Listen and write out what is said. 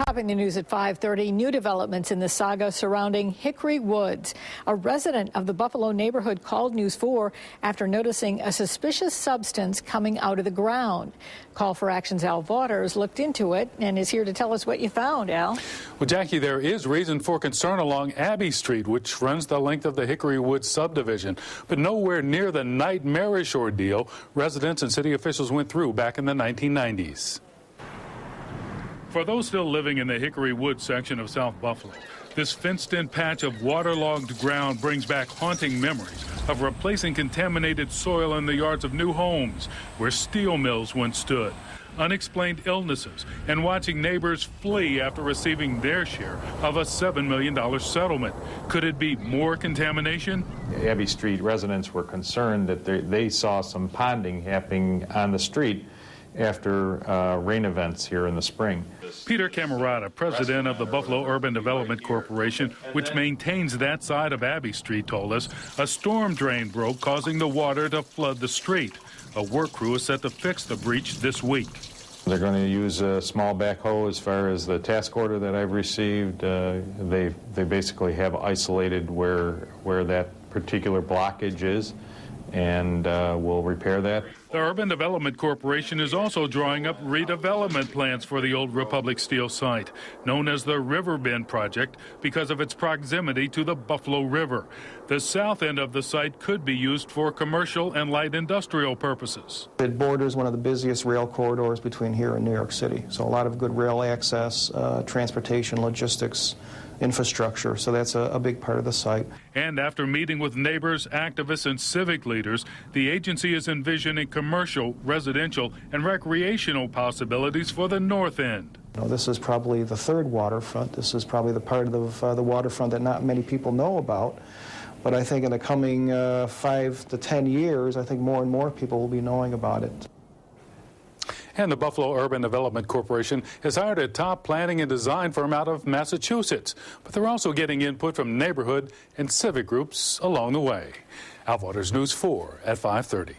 Topping the news at 5:30, new developments in the saga surrounding Hickory Woods. A resident of the Buffalo neighborhood called News 4 after noticing a suspicious substance coming out of the ground. Call for Action's Al Vaughters looked into it and is here to tell us what you found, Al. Well, Jackie, there is reason for concern along Abbey Street, which runs the length of the Hickory Woods subdivision, but nowhere near the nightmarish ordeal residents and city officials went through back in the 1990s. For those still living in the Hickory Woods section of South Buffalo, this fenced-in patch of waterlogged ground brings back haunting memories of replacing contaminated soil in the yards of new homes where steel mills once stood, unexplained illnesses, and watching neighbors flee after receiving their share of a $7 million settlement. Could it be more contamination? Abbey Street residents were concerned that they saw some ponding happening on the street after rain events here in the spring. Peter Camerata, president of the Buffalo Urban Development Corporation, which maintains that side of Abbey Street, told us a storm drain broke, causing the water to flood the street. A work crew is set to fix the breach this week. They're going to use a small backhoe. As far as the task order that I've received, they basically have isolated where that particular blockage is, and we'll repair that. The Urban Development Corporation is also drawing up redevelopment plans for the old Republic Steel site, known as the River Bend Project because of its proximity to the Buffalo River. The south end of the site could be used for commercial and light industrial purposes. It borders one of the busiest rail corridors between here and New York City, so a lot of good rail access, transportation, logistics, infrastructure, so that's a big part of the site. And after meeting with neighbors, activists, and civic leaders, the agency is envisioning commercial, residential, and recreational possibilities for the north end. This is probably the third waterfront. This is probably the part of the waterfront that not many people know about. But I think in the coming 5 to 10 years, I think more and more people will be knowing about it. And the Buffalo Urban Development Corporation has hired a top planning and design firm out of Massachusetts. But they're also getting input from neighborhood and civic groups along the way. Al Vaughters, News 4 at 5:30.